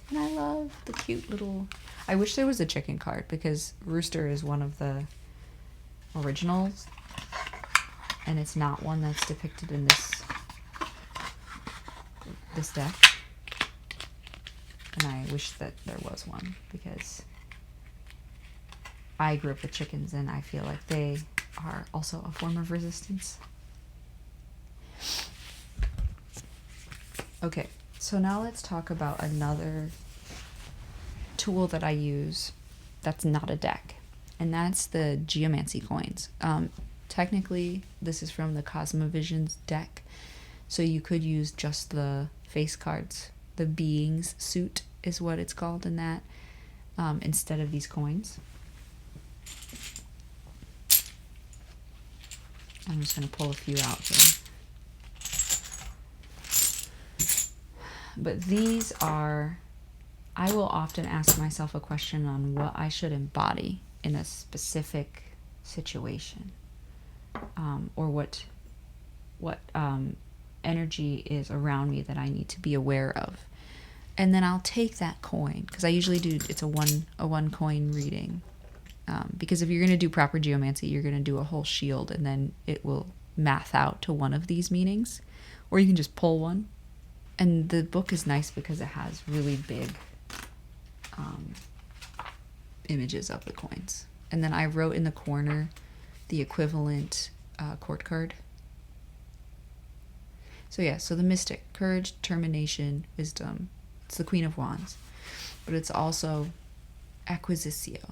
And I love the cute little, I wish there was a chicken card, because Rooster is one of the originals, and it's not one that's depicted in this deck. And I wish that there was one, because I grew up with chickens and I feel like they are also a form of resistance. Okay, so now let's talk about another tool that I use that's not a deck, and that's the Geomancy Coins. Technically, this is from the Cosmovisions deck, so you could use just the face cards. The Being's Suit is what it's called in that, instead of these coins. I'm just going to pull a few out here. But these are, I will often ask myself a question on what I should embody in a specific situation, or what energy is around me that I need to be aware of. And then I'll take that coin, because I usually do, it's a one coin reading. Because if you're going to do proper geomancy, you're going to do a whole shield, and then it will math out to one of these meanings. Or you can just pull one. And the book is nice because it has really big images of the coins. And then I wrote in the corner the equivalent court card. So yeah, so the Mystic, courage, determination, wisdom. It's the Queen of Wands. But it's also acquisitio.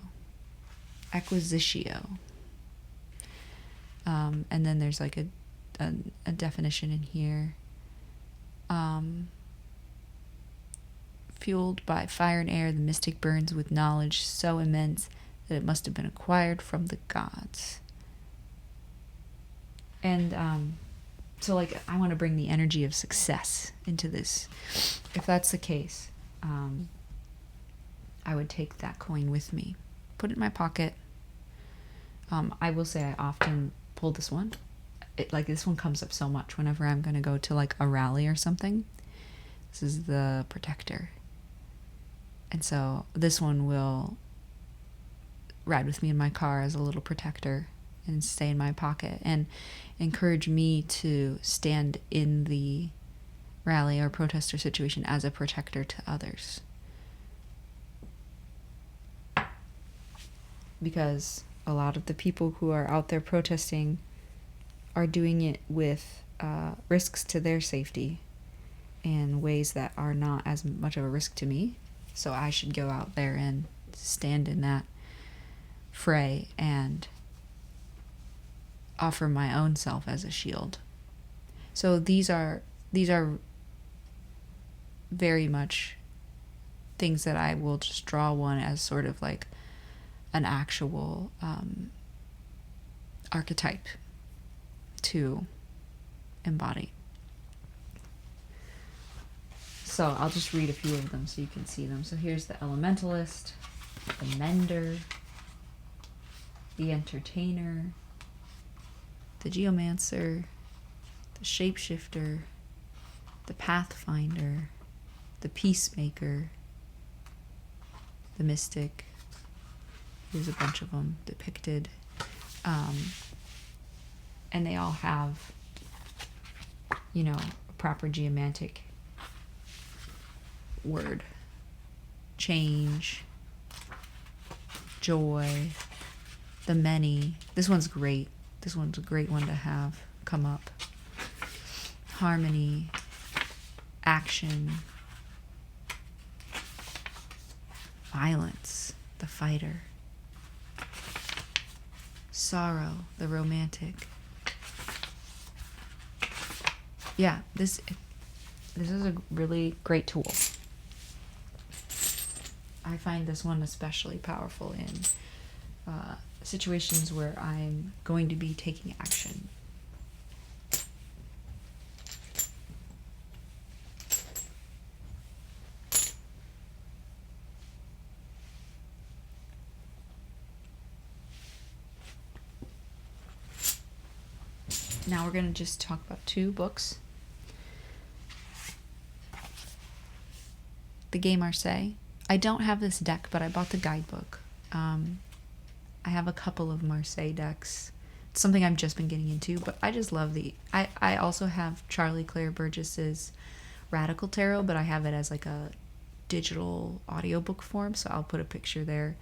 And then there's like a definition in here. Fueled by fire and air, the mystic burns with knowledge so immense that it must have been acquired from the gods. And so like I want to bring the energy of success into this. If that's the case, I would take that coin with me, put it in my pocket. I will say I often pull this one. Like this one comes up so much whenever I'm going to go to like a rally or something. This is the Protector. And so this one will ride with me in my car as a little protector and stay in my pocket and encourage me to stand in the rally or protester situation as a protector to others. Because a lot of the people who are out there protesting are doing it with risks to their safety in ways that are not as much of a risk to me. So I should go out there and stand in that fray and offer my own self as a shield. So these are very much things that I will just draw one as sort of like an actual archetype to embody. So I'll just read a few of them so you can see them. So here's the Elementalist, the Mender, the Entertainer, the Geomancer, the Shapeshifter, the Pathfinder, the Peacemaker, the Mystic. There's a bunch of them depicted. And they all have, you know, a proper geomantic word. Change, joy, the many. This one's great. This one's a great one to have come up. Harmony, action, violence, the fighter, sorrow, the romantic. Yeah, this is a really great tool. I find this one especially powerful in situations where I'm going to be taking action. Now we're going to just talk about two books. The Geomancy. I don't have this deck, but I bought the guidebook. I have a couple of Marseille decks. It's something I've just been getting into, but I just love I also have Charlie Claire Burgess's Radical Tarot, but I have it as like a digital audiobook form, so I'll put a picture there.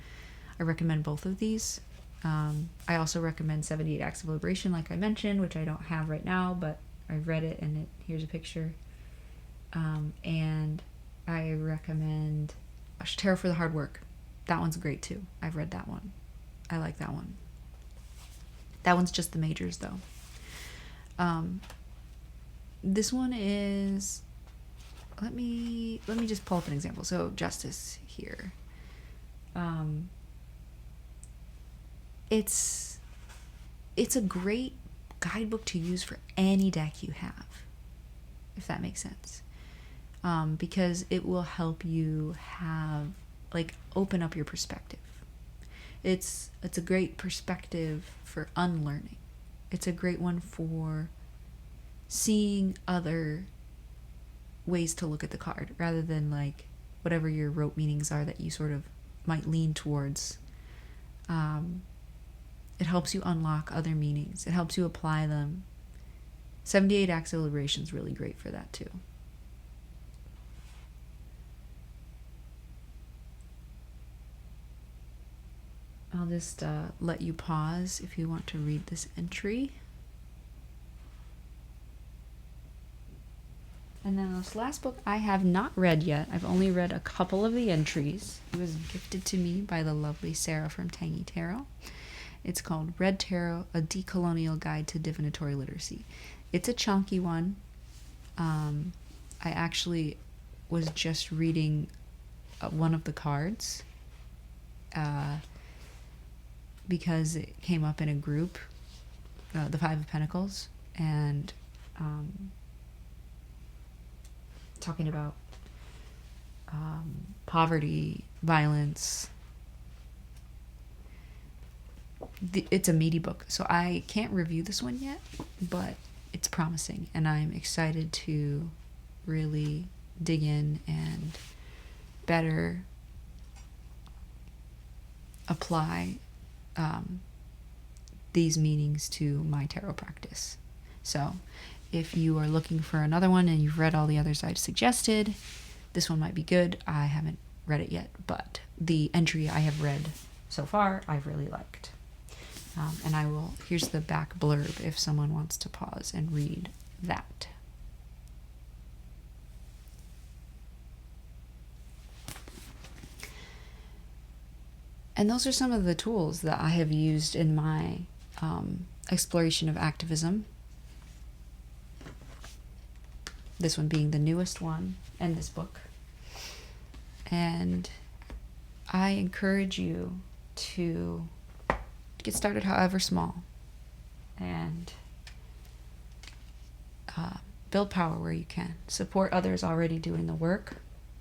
I recommend both of these. I also recommend 78 Acts of Liberation, like I mentioned, which I don't have right now, but I've read it, and here's a picture. And I recommend Tarot for the Hard Work. That one's great too. I've read that one. I like that one. That one's just the majors though. This one is, let me just pull up an example. So Justice here. It's a great guidebook to use for any deck you have, if that makes sense. Because it will help you have, like, open up your perspective. It's a great perspective for unlearning. It's a great one for seeing other ways to look at the card, rather than like whatever your rote meanings are that you sort of might lean towards. It helps you unlock other meanings. It helps you apply them. 78 Acts of Liberation is really great for that too. I'll just let you pause if you want to read this entry. And then this last book I have not read yet. I've only read a couple of the entries. It was gifted to me by the lovely Sarah from Tangy Tarot. It's called Red Tarot, A Decolonial Guide to Divinatory Literacy. It's a chunky one. I actually was just reading one of the cards because it came up in a group, the Five of Pentacles, and talking about poverty, violence. It's a meaty book, so I can't review this one yet, but it's promising, and I'm excited to really dig in and better apply these meanings to my tarot practice. So if you are looking for another one and you've read all the others I've suggested, this one might be good. I haven't read it yet, but the entry I have read so far I've really liked. And here's the back blurb if someone wants to pause and read that. And those are some of the tools that I have used in my exploration of activism. This one being the newest one, and this book. And I encourage you to get started however small, and build power where you can. Support others already doing the work.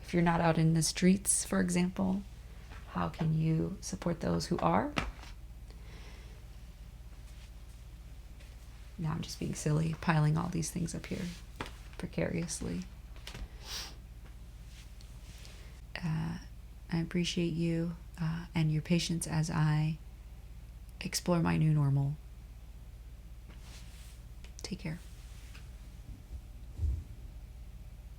If you're not out in the streets, for example, how can you support those who are? Now I'm just being silly, piling all these things up here precariously. I appreciate you and your patience as I explore my new normal. Take care.